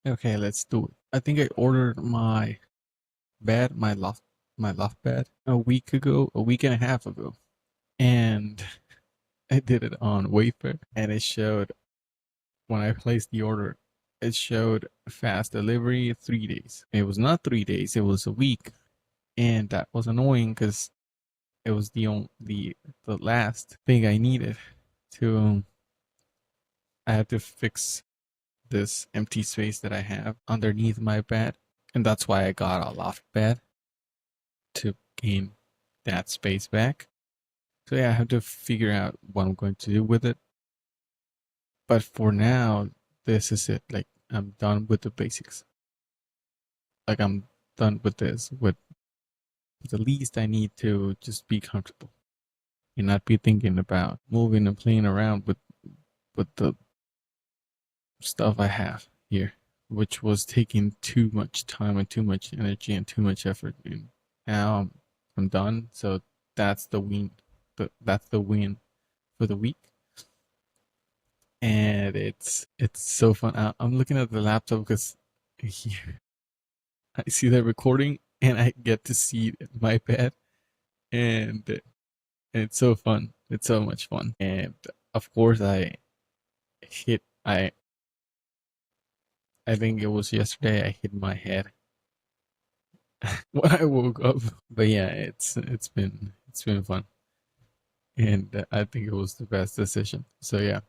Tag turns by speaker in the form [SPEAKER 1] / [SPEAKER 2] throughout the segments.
[SPEAKER 1] Okay, let's do it. I think I ordered my bed, my loft bed a week ago, a week and a half ago. And I did it on Wayfair and it showed when I placed the order, it showed fast delivery 3 days. It was not 3 days, it was a week. And that was annoying because it was the last thing I needed to I had to fix this empty space that I have underneath my bed. And that's why I got a loft bed to gain that space back. So yeah, I have to figure out what I'm going to do with it. But for now, this is it. Like I'm done with the basics. Like I'm done with this. With the least I need to just be comfortable and not be thinking about moving and playing around with the stuff I have here, which was taking too much time and too much energy and too much effort. And now I'm done. So that's the win. That's the win for the week. And it's so fun. I'm looking at the laptop because here I see the recording and I get to see my bed, and it's so fun. It's so much fun. And of course, hit I I think it was yesterday. I hit my head when I woke up. But yeah, it's been fun, and I think it was the best decision. So yeah,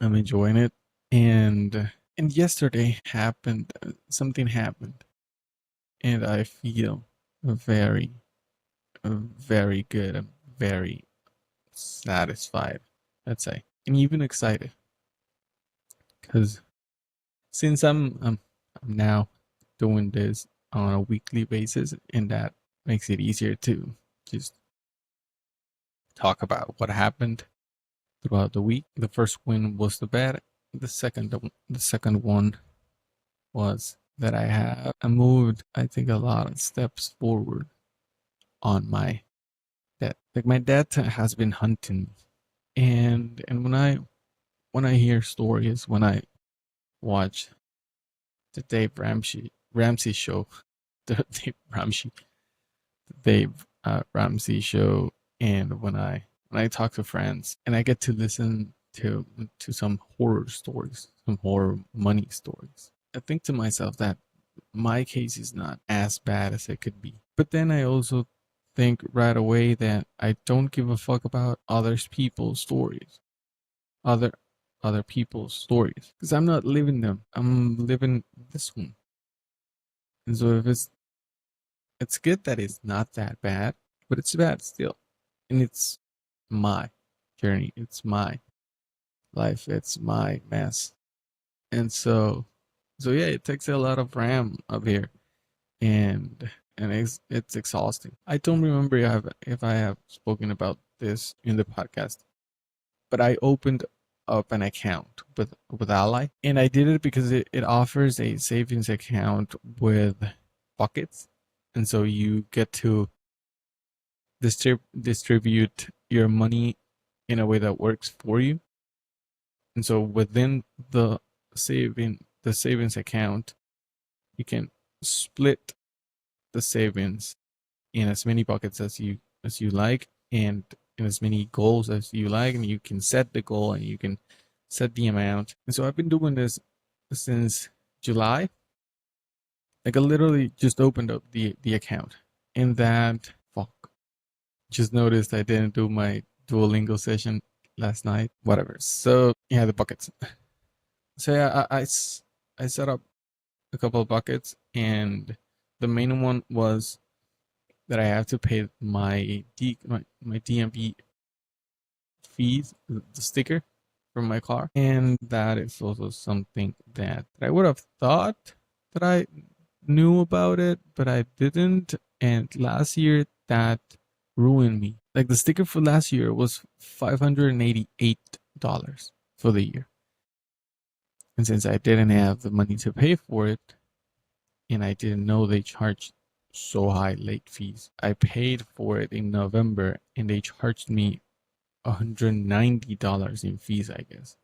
[SPEAKER 1] I'm enjoying it. And yesterday happened something happened, and I feel very very good. I'm very satisfied, let's say, and even excited because since I'm now doing this on a weekly basis, and that makes it easier to just talk about what happened throughout the week. The first win was the bad. The second one was that I moved, I think, a lot of steps forward on my dad. Like my dad has been hunting, and when I hear stories, when I watch the Dave Ramsey show, the Dave Ramsey show, and when I talk to friends and I get to listen to some horror stories, some horror money stories, I think to myself that my case is not as bad as it could be. But then I also think right away that I don't give a fuck about people's stories, other other people's stories, because I'm not living them. I'm living this one. And so if it's good that it's not that bad, but it's bad still. And it's my journey. It's my life. It's my mess. And so yeah, it takes a lot of RAM up here, and it's exhausting. I don't remember if I have spoken about this in the podcast, but I opened up an account with Ally, and I did it because it offers a savings account with buckets, and so you get to distribute your money in a way that works for you. And so within the savings account, you can split the savings in as many buckets as you like, and in as many goals as you like, and you can set the goal and you can set the amount. And so I've been doing this since July. Like I literally just opened up the account, and that fuck, just noticed I didn't do my Duolingo session last night. Whatever. So yeah, the buckets. So yeah, I set up a couple of buckets, and the main one was that I have to pay my DMV fees, the sticker from my car, and that is also something that I would have thought that I knew about it, but I didn't. And last year that ruined me. Like the sticker for last year was $588 for the year. And since I didn't have the money to pay for it, and I didn't know they charged so high late fees, I paid for it in November and they charged me $190 in fees, I guess.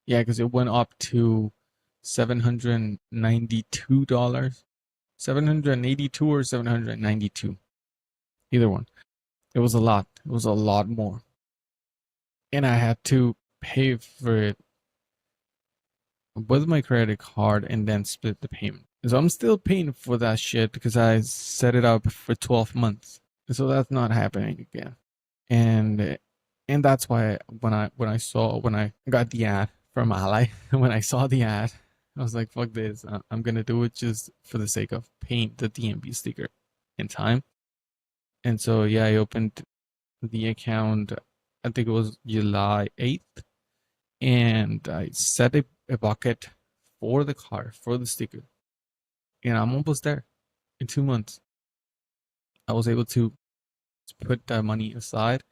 [SPEAKER 1] Yeah, because it went up to $792, 782 or 792, either one. It was a lot. It was a lot more, and I had to pay for it with my credit card and then split the payment. So I'm still paying for that shit because I set it up for 12 months. So that's not happening again. And that's why when I got the ad from Ally, when I saw the ad, I was like, fuck this. I'm gonna do it just for the sake of paying the DMV sticker in time. And so yeah, I opened the account, I think it was July 8th, and I set a bucket for the car, for the sticker. And I'm almost there. In 2 months, I was able to put that money aside.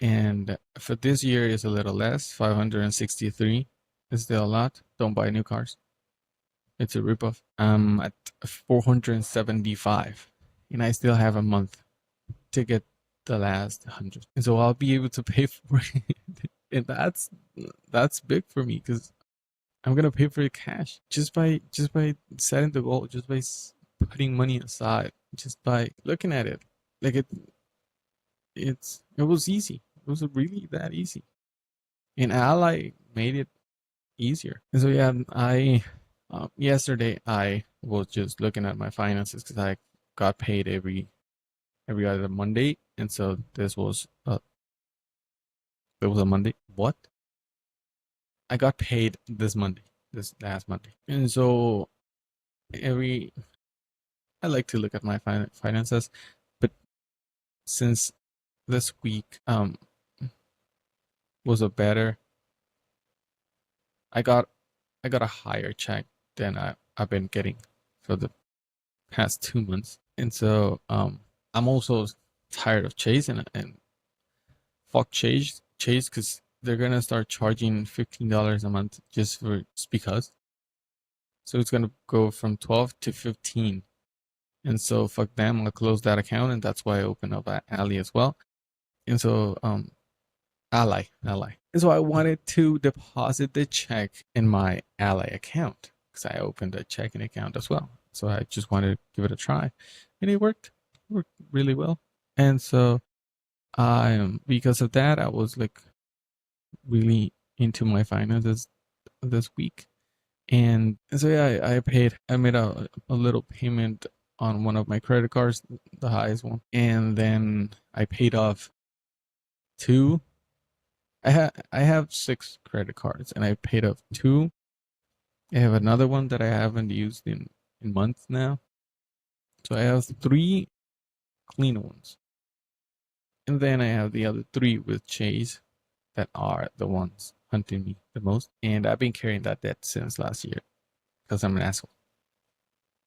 [SPEAKER 1] And for this year, it's a little less, 563. It's still a lot. Don't buy new cars. It's a ripoff. I'm at 475, and I still have a month to get the last 100. And so I'll be able to pay for it. And that's big for me because I'm gonna pay for it cash just by setting the goal, just by putting money aside, just by looking at it. Like it was easy. It was really that easy, and Ally made it easier. And so yeah, I yesterday I was just looking at my finances because I got paid every other Monday, and so this was a Monday. What? I got paid this Monday, this last Monday, and so I like to look at my finances, but since this week was a better, I got a higher check than I've been getting for the past 2 months, and so I'm also tired of Chase, and fuck Chase because they're gonna start charging $15 a month just because. So it's gonna go from 12 to 15, and so fuck them. I'll close that account, and that's why I opened up at Ally as well. And so Ally. And so I wanted to deposit the check in my Ally account because I opened a checking account as well. So I just wanted to give it a try, and it worked. It worked really well. And so because of that, I was like really into my finances this week. And so yeah, I made a little payment on one of my credit cards, the highest one, and then I paid off two. I have 6 credit cards, and I paid off 2. I have another one that I haven't used in months now, so I have 3 clean ones, and then I have the other 3 with Chase that are the ones hunting me the most, and I've been carrying that debt since last year because I'm an asshole.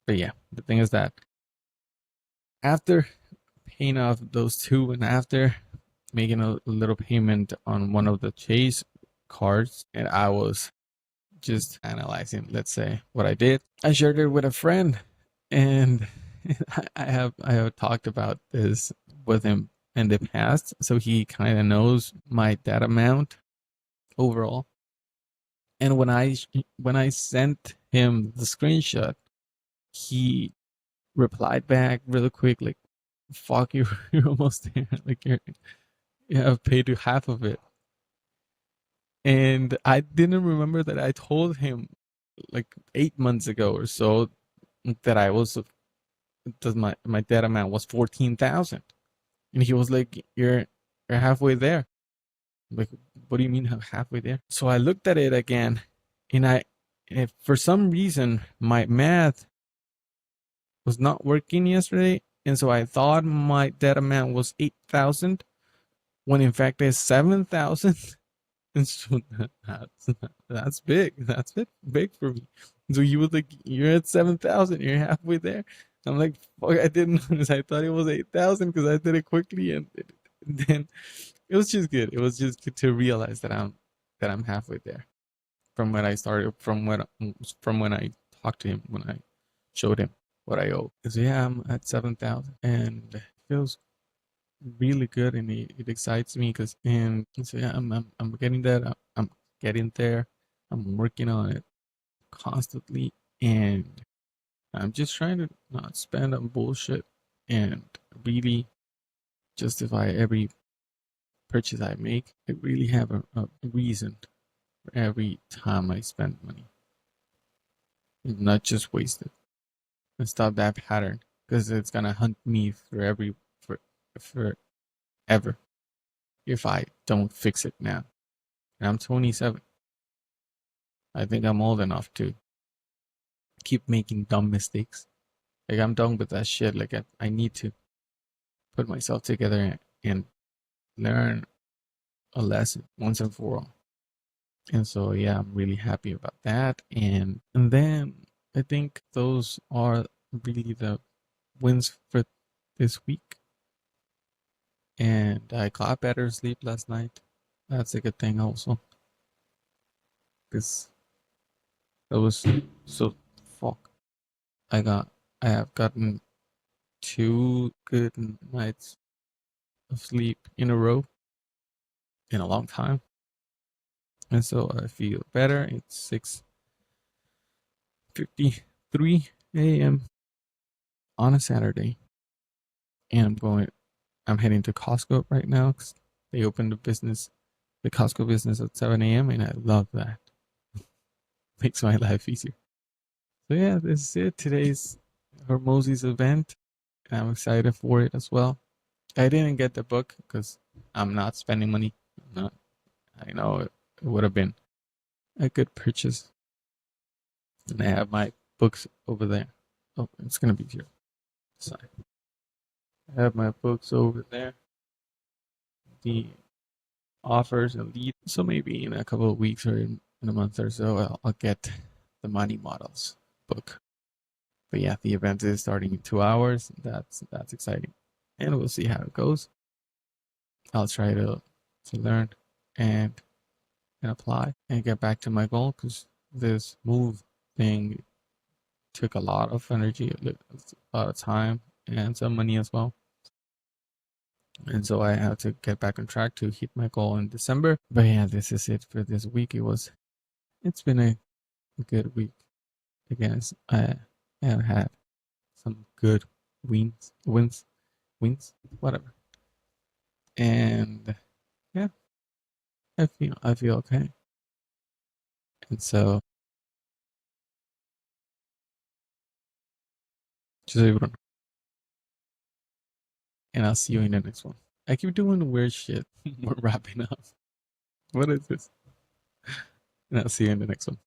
[SPEAKER 1] But yeah, the thing is that after paying off those 2 and after making a little payment on one of the Chase cards, and I was just analyzing, let's say, what I did. I shared it with a friend, and I have talked about this with him in the past, so he kind of knows my debt amount overall. And when I sent him the screenshot, he replied back really quick, like, "Fuck you, you're almost there. Like you have paid you half of it." And I didn't remember that I told him like 8 months ago or so that my debt amount was 14,000, and he was like, "You're halfway there." Like, what do you mean halfway there? So I looked at it again, and if for some reason my math was not working yesterday, and so I thought my debt amount was 8,000 when in fact it's 7,000. And so that's big. That's big for me. So he was like, "You're at 7,000. You're halfway there." I'm like, "Fuck! I didn't notice. I thought it was 8,000 because I did it quickly." And then it was just good. It was just good to realize that I'm halfway there from when I started, from when I talked to him, when I showed him what I owe. So yeah, I'm at 7,000, and it feels really good, and it excites me because, and so yeah, I'm getting that. I'm getting there. I'm working on it constantly, and I'm just trying to not spend on bullshit and really justify every purchase I make. I really have a reason for every time I spend money, and not just waste it. And stop that pattern because it's gonna hunt me for forever if I don't fix it now. And I'm 27. I think I'm old enough to keep making dumb mistakes. Like I'm done with that shit. Like I need to put myself together and learn a lesson once and for all. And so yeah, I'm really happy about that. And then I think those are really the wins for this week. And I got better sleep last night. That's a good thing also. Because that was so fuck. I have gotten 2 good nights of sleep in a row in a long time. And so I feel better. It's 6:53 a.m. on a Saturday. And I'm heading to Costco right now because they opened the Costco business at 7 a.m. and I love that. Makes my life easier. So yeah, this is it. Today's Hormozzi's event. And I'm excited for it as well. I didn't get the book because I'm not spending money. I'm not. I know it would have been a good purchase. And I have my books over there. Oh, it's gonna be here. Sorry. I have my books over there. The offers and lead. So maybe in a couple of weeks or in a month or so, I'll get the money models book. But yeah, the event is starting in 2 hours. That's exciting, and we'll see how it goes. I'll try to learn and apply and get back to my goal because this move thing took a lot of energy, a lot of time, and some money as well. And so I have to get back on track to hit my goal in December. But yeah, this is it for this week. It's been a good week. I guess I have had some good wins, whatever. And yeah, I feel okay. And so just so everyone, and I'll see you in the next one. I keep doing weird shit. We're wrapping up. What is this? And I'll see you in the next one.